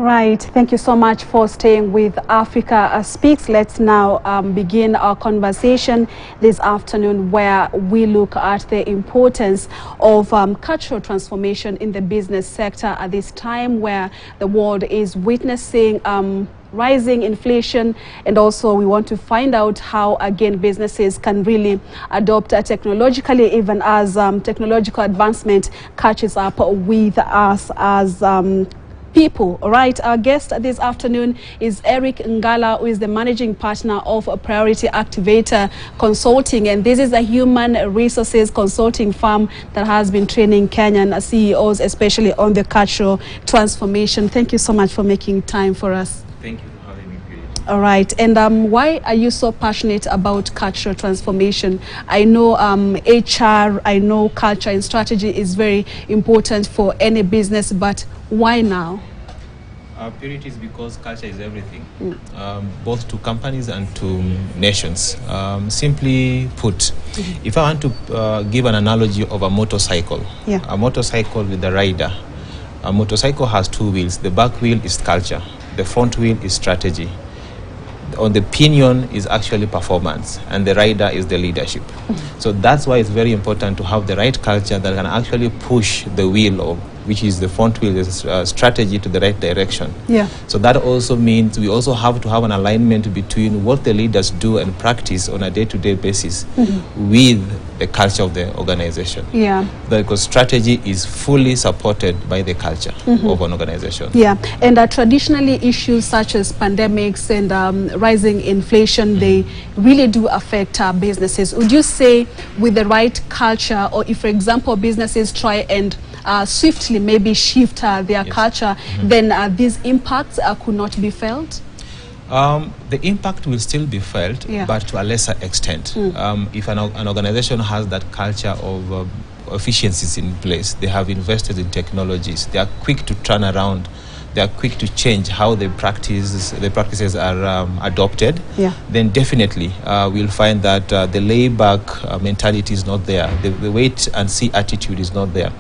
Right. Thank you so much for staying with Africa Speaks. Let's now begin our conversation this afternoon, where we look at the importance of cultural transformation in the business sector at this time where the world is witnessing rising inflation, and also we want to find out how again businesses can really adopt technologically, even as technological advancement catches up with us as people. All right, our guest this afternoon is Eric Ngala, who is the managing partner of Priority Activator Consulting, and this is a human resources consulting firm that has been training Kenyan CEOs, especially on the cultural transformation. Thank you so much for making time for us. Thank you for having me. All right, and why are you so passionate about cultural transformation? I know HR, I know culture and strategy is very important for any business, but why now? Purity is because culture is everything, both to companies and to nations. Simply put, if I want to give an analogy of a motorcycle, a motorcycle with a rider, a motorcycle has two wheels. The back wheel is culture, the front wheel is strategy. On the pinion is actually performance, and the rider is the leadership. So that's why it's very important to have the right culture that can actually push the wheel of, which is the front wheel, is strategy, to the right direction. So that also means we also have to have an alignment between what the leaders do and practice on a day-to-day basis with the culture of the organization. Because strategy is fully supported by the culture of an organization. And traditionally issues such as pandemics and rising inflation, they really do affect our businesses. Would you say with the right culture, or if, for example, businesses try and swiftly maybe shift their culture, then these impacts could not be felt? The impact will still be felt, but to a lesser extent. If an organization has that culture of efficiencies in place, they have invested in technologies, they are quick to turn around, they are quick to change how the practices are adopted, then definitely we'll find that the layback mentality is not there, the wait and see attitude is not there.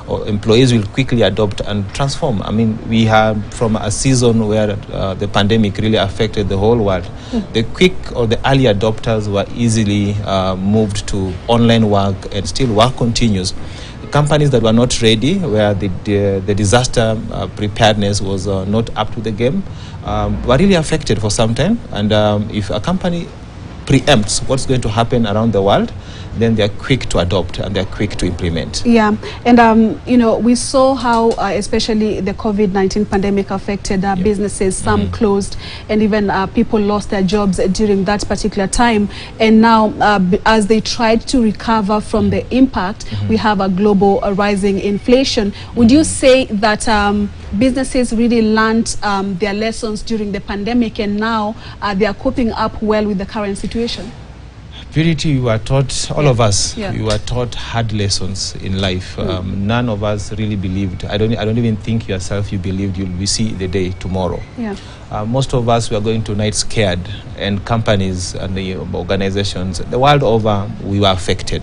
Or employees will quickly adopt and transform. I mean, we have from a season where the pandemic really affected the whole world. The quick or the early adopters were easily moved to online work, and still work continues. Companies that were not ready, where the disaster preparedness was not up to the game, were really affected for some time. And if a company preempts what's going to happen around the world, then they're quick to adopt and they're quick to implement. And you know, we saw how especially the COVID-19 pandemic affected businesses. Some closed, and even people lost their jobs during that particular time. And now as they tried to recover from the impact, we have a global rising inflation. Would you say that businesses really learned their lessons during the pandemic, and now they are coping up well with the current situation? Purity, we were taught, all of us, we were taught hard lessons in life. None of us really believed. I don't even think yourself you believed you'll see the day tomorrow. Most of us were going to night scared, and companies and the organizations the world over, we were affected.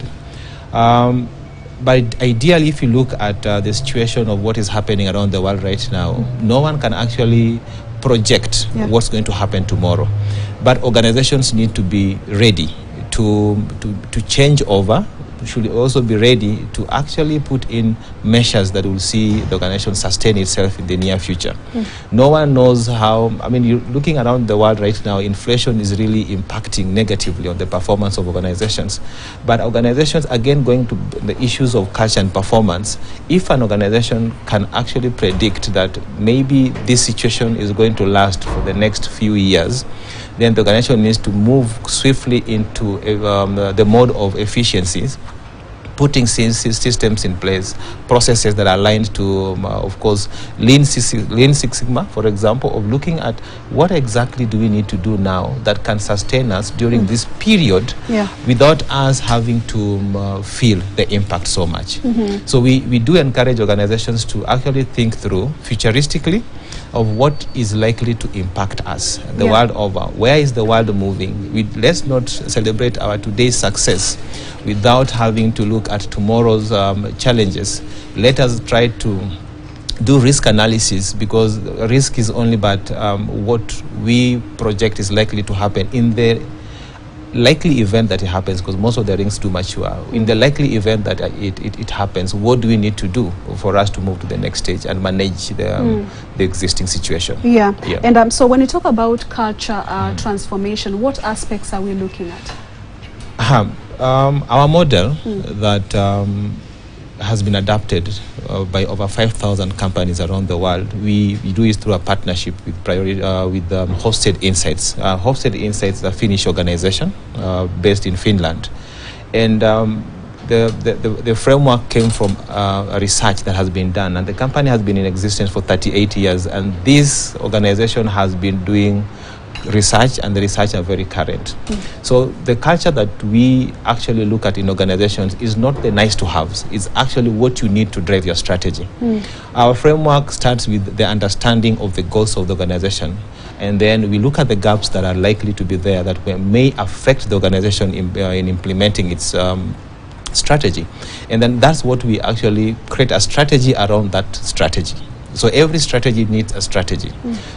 But ideally, if you look at the situation of what is happening around the world right now, no one can actually project what's going to happen tomorrow. But organizations need to be ready to change over, should also be ready to actually put in measures that will see the organization sustain itself in the near future. No one knows how. I mean, you're looking around the world right now, inflation is really impacting negatively on the performance of organizations. But organizations, again, going to the issues of culture and performance, if an organization can actually predict that maybe this situation is going to last for the next few years, then the organization needs to move swiftly into the mode of efficiencies, putting systems in place, processes that are aligned to, of course, Lean Six Sigma, for example, of looking at what exactly do we need to do now that can sustain us during this period without us having to feel the impact so much. So we do encourage organizations to actually think through futuristically of what is likely to impact us the world over. Where is the world moving? Let's not celebrate our today's success without having to look at tomorrow's challenges. Let us try to do risk analysis, because risk is only but what we project is likely to happen in the likely event that it happens, because most of the rings do mature. In the likely event that it happens, what do we need to do for us to move to the next stage and manage the existing situation? Yeah. And so when you talk about culture transformation, what aspects are we looking at? Our model that has been adopted by over 5,000 companies around the world. We do it through a partnership with Hosted Insights. Hosted Insights is a Finnish organization based in Finland. And the framework came from a research that has been done. And the company has been in existence for 38 years. And this organization has been doing research, and the research are very current. So the culture that we actually look at in organizations is not the nice to haves, it's actually what you need to drive your strategy. Our framework starts with the understanding of the goals of the organization, and then we look at the gaps that are likely to be there that may affect the organization in implementing its strategy. And then that's what we actually create a strategy around that strategy. So every strategy needs a strategy.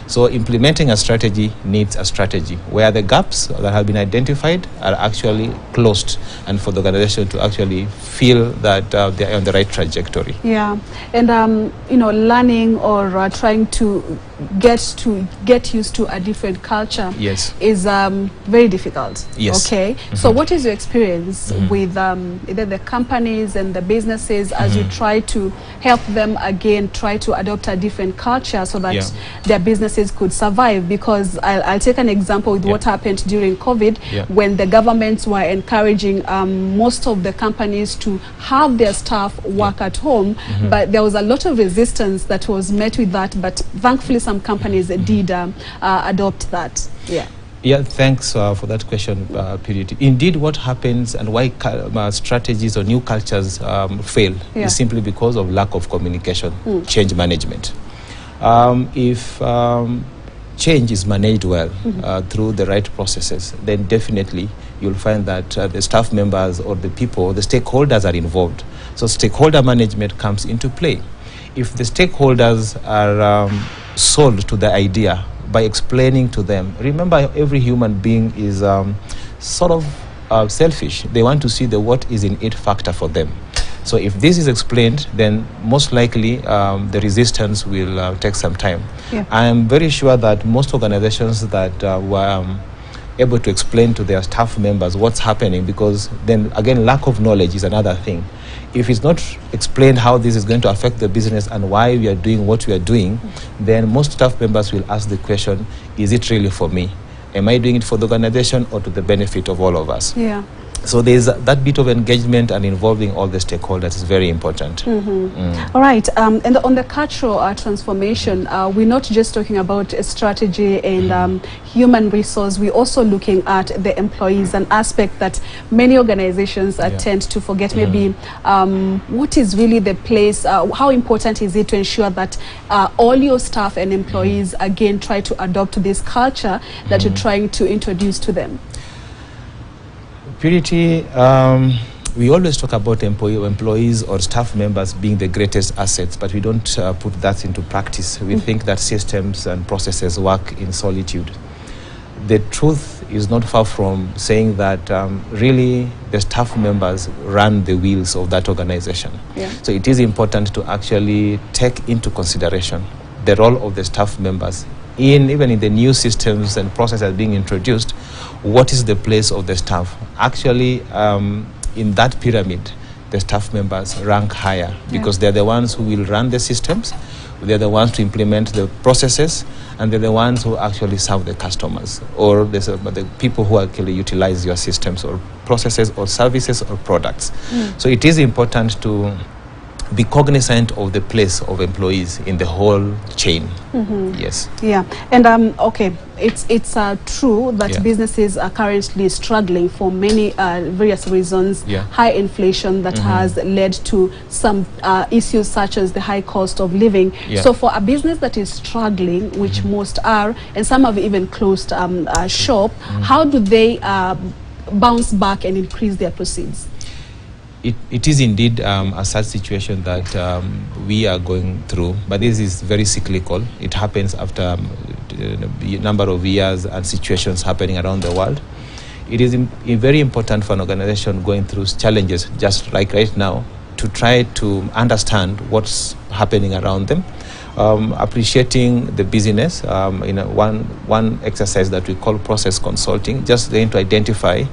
So implementing a strategy needs a strategy where the gaps that have been identified are actually closed, and for the organization to actually feel that they are on the right trajectory. Yeah, and you know, learning or trying to get used to a different culture is very difficult. Okay, so what is your experience with either the companies and the businesses as you try to help them again try to adopt a different culture so that their businesses could survive? Because I'll take an example with what happened during COVID when the governments were encouraging most of the companies to have their staff work at home, but there was a lot of resistance that was met with that, but thankfully some companies did adopt that. Yeah, thanks for that question, Purity. Indeed, what happens and why strategies or new cultures fail is simply because of lack of communication, change management. If change is managed well through the right processes, then definitely you'll find that the staff members or the people, the stakeholders are involved. So stakeholder management comes into play. If the stakeholders are sold to the idea by explaining to them, remember every human being is sort of selfish. They want to see the what is in it factor for them. So if this is explained, then most likely the resistance will take some time. I am very sure that most organizations that were able to explain to their staff members what's happening, because then again lack of knowledge is another thing. If it's not explained how this is going to affect the business and why we are doing what we are doing, then most staff members will ask the question, is it really for me? Am I doing it for the organization or to the benefit of all of us? So there's that bit of engagement and involving all the stakeholders is very important. All right, and on the cultural transformation, we're not just talking about a strategy and human resource, we're also looking at the employees, an aspect that many organizations tend to forget. Maybe what is really the place, how important is it to ensure that all your staff and employees again try to adopt this culture that you're trying to introduce to them? Purity, we always talk about employees or staff members being the greatest assets, but we don't put that into practice. We think that systems and processes work in solitude. The truth is not far from saying that really the staff members run the wheels of that organization. So it is important to actually take into consideration the role of the staff members even in the new systems and processes being introduced. What is the place of the staff? Actually, in that pyramid, the staff members rank higher because they're the ones who will run the systems, they're the ones to implement the processes, and they're the ones who actually serve the customers or the people who actually utilize your systems or processes or services or products. So it is important to be cognizant of the place of employees in the whole chain. Yes. Yeah, and okay, it's true that businesses are currently struggling for many various reasons. High inflation that has led to some issues such as the high cost of living. So for a business that is struggling, which most are, and some have even closed shop, how do they bounce back and increase their proceeds? It is indeed a sad situation that we are going through, but this is very cyclical. It happens after a number of years and situations happening around the world. It is very important for an organization going through challenges, just like right now, to try to understand what's happening around them. Appreciating the busyness in one exercise that we call process consulting, just going to identify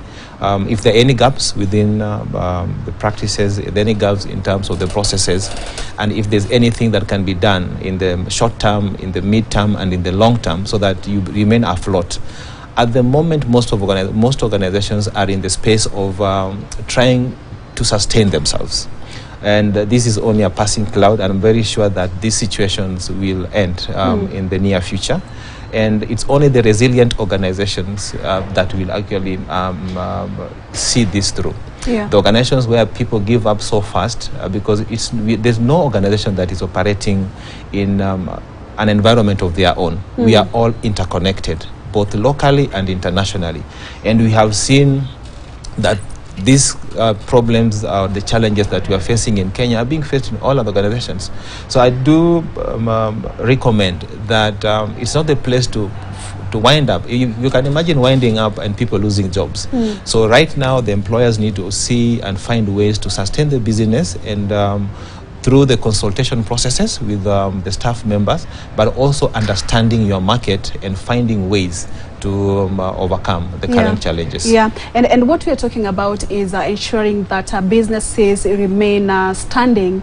if there are any gaps within the practices, if there are any gaps in terms of the processes, and if there's anything that can be done in the short term, in the mid term, and in the long term, so that you remain afloat. At the moment, most organizations are in the space of trying to sustain themselves. And this is only a passing cloud, and I'm very sure that these situations will end in the near future. And it's only the resilient organizations that will actually see this through. Yeah. The organizations where people give up so fast because there's no organization that is operating in an environment of their own. We are all interconnected, both locally and internationally. And we have seen that these problems, the challenges that we are facing in Kenya are being faced in all other organizations. So I do recommend that it's not the place to wind up. You can imagine winding up and people losing jobs. So right now the employers need to see and find ways to sustain the business, and through the consultation processes with the staff members, but also understanding your market and finding ways to overcome the current challenges. Yeah, and what we are talking about is ensuring that businesses remain standing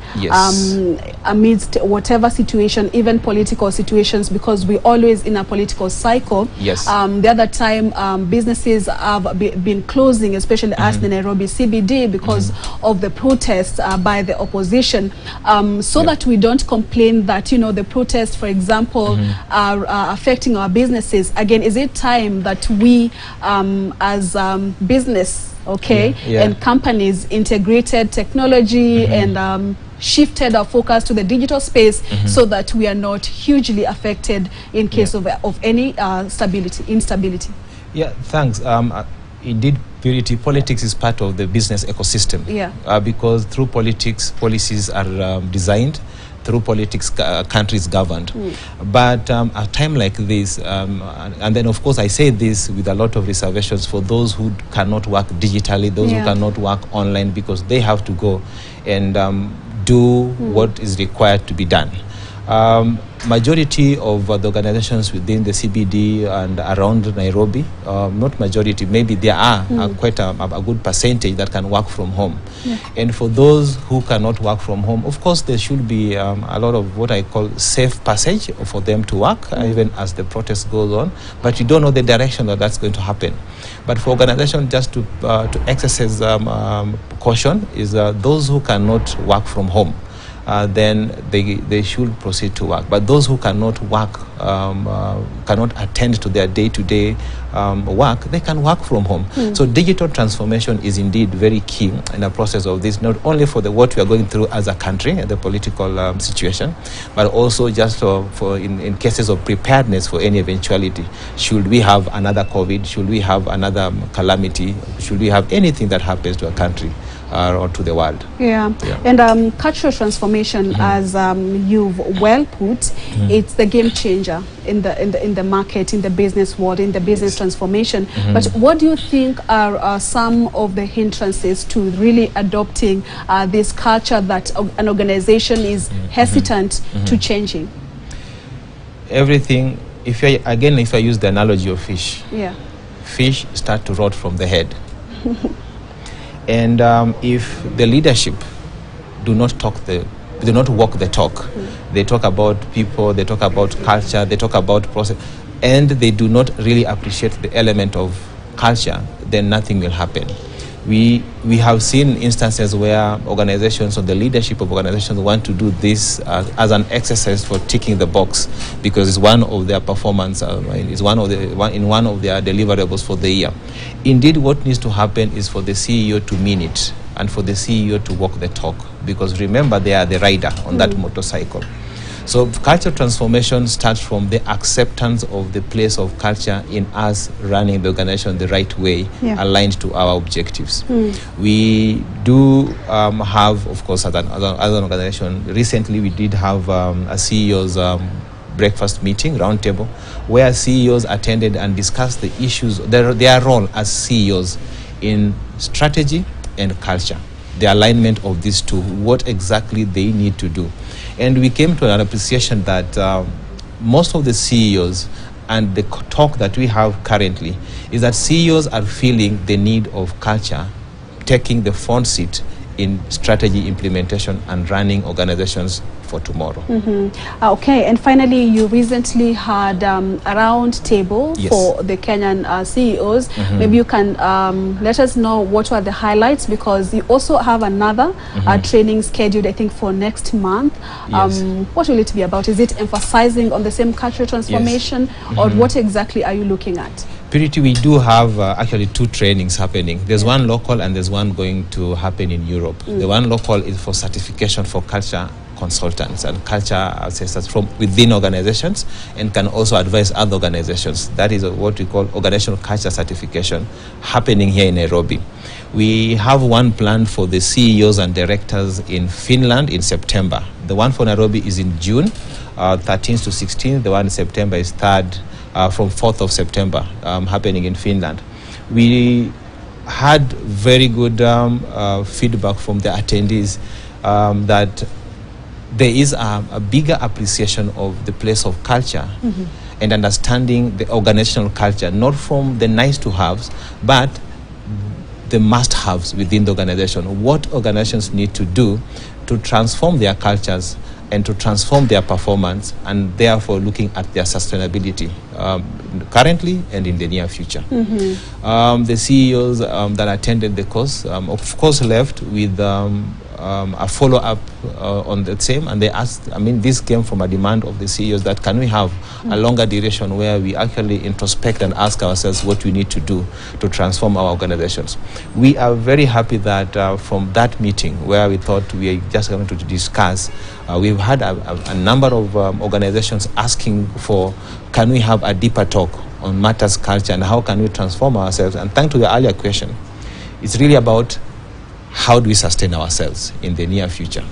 amidst whatever situation, even political situations, because we're always in a political cycle. Yes. The other time businesses have been closing, especially at the Nairobi CBD, because of the protests by the opposition. So that we don't complain that, you know, the protests, for example, are affecting our businesses. Again, is it time that we as business, and companies integrated technology and shifted our focus to the digital space so that we are not hugely affected in case of any instability? Yeah, thanks. Indeed, Purity, politics is part of the business ecosystem. Because through politics, policies are designed. Through politics, countries governed. But a time like this, and then of course I say this with a lot of reservations for those who cannot work digitally, those who cannot work online, because they have to go and do what is required to be done. Majority of the organizations within the CBD and around Nairobi, not majority, maybe there are quite a good percentage that can work from home. And for those who cannot work from home, of course there should be a lot of what I call safe passage for them to work, even as the protest goes on. But you don't know the direction that that's going to happen. But for organizations, just to exercise caution, is those who cannot work from home, then they should proceed to work. But those who cannot work, cannot attend to their day-to-day work, they can work from home. So digital transformation is indeed very key in the process of this, not only for what we are going through as a country, the political situation, but also just for in cases of preparedness for any eventuality. Should we have another COVID, should we have another calamity, should we have anything that happens to a country or to the world. And cultural transformation, as you've well put, it's the game changer in the market, in the business world, in the business transformation. But what do you think are some of the hindrances to really adopting this culture that an organization is hesitant to changing? Everything, if I use the analogy of fish, fish start to rot from the head. And if the leadership do not walk the talk, they talk about people, they talk about culture, they talk about process, and they do not really appreciate the element of culture, then nothing will happen. We have seen instances where organizations or the leadership of organizations want to do this as an exercise for ticking the box, because it's one of their performance, it's one of their deliverables for the year. Indeed, what needs to happen is for the CEO to mean it, and for the CEO to walk the talk, because remember, they are the rider on that motorcycle. So cultural transformation starts from the acceptance of the place of culture in us running the organization the right way, aligned to our objectives. We do have, of course, as an organization, recently we did have a CEO's breakfast meeting, roundtable, where CEOs attended and discussed the issues, their role as CEOs in strategy and culture, the alignment of these two, what exactly they need to do. And we came to an appreciation that most of the CEOs and the talk that we have currently is that CEOs are feeling the need of culture taking the front seat in strategy implementation and running organizations for tomorrow. Okay, and finally, you recently had a round table for the Kenyan CEOs. Maybe you can let us know what were the highlights, because you also have another training scheduled, I think, for next month. What will it be about? Is it emphasizing on the same cultural transformation, or what exactly are you looking at? Purity, we do have actually two trainings happening. There's one local and there's one going to happen in Europe. The one local is for certification for culture consultants and culture assessors from within organizations, and can also advise other organizations. That is what we call organizational culture certification, happening here in Nairobi. We have one planned for the CEOs and directors in Finland in September. The one for Nairobi is in June, 13th to 16th. The one in September is from 4th of September, happening in Finland. We had very good feedback from the attendees that there is a bigger appreciation of the place of culture and understanding the organizational culture, not from the nice to haves, but the must haves within the organization. What organizations need to do to transform their cultures and to transform their performance, and therefore looking at their sustainability currently and in the near future. The CEOs that attended the course, of course, left with a follow-up on the same, and they asked, this came from a demand of the CEOs that can we have a longer duration where we actually introspect and ask ourselves what we need to do to transform our organizations. We are very happy that from that meeting where we thought we are just going to discuss, we've had a number of organizations asking for, can we have a deeper talk on matters culture and how can we transform ourselves? And thanks to the earlier question, it's really about how do we sustain ourselves in the near future?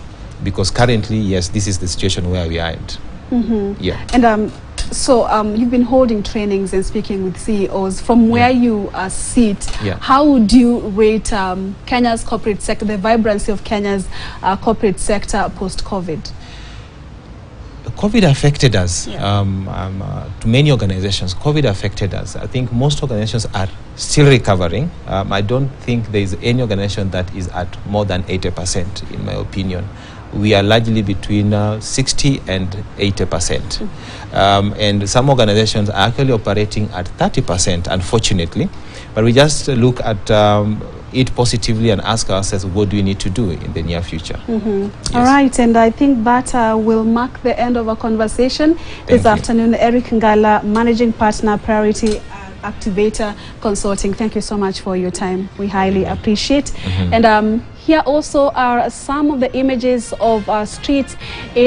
Because currently, yes, this is the situation where we are at. And so you've been holding trainings and speaking with CEOs. From where you sit, how would you rate Kenya's corporate sector, the vibrancy of Kenya's corporate sector post-COVID? COVID affected us. To many organizations, COVID affected us. I think most organizations are still recovering. I don't think there is any organization that is at more than 80%, in my opinion. We are largely between 60 and 80%. And some organizations are actually operating at 30%, unfortunately. But we just look at it positively and ask ourselves, what do we need to do in the near future? All right, and I think that will mark the end of our conversation this afternoon. Eric Ngala, Managing Partner, Priority Activator Consulting. Thank you so much for your time. We highly appreciate. And here also are some of the images of streets in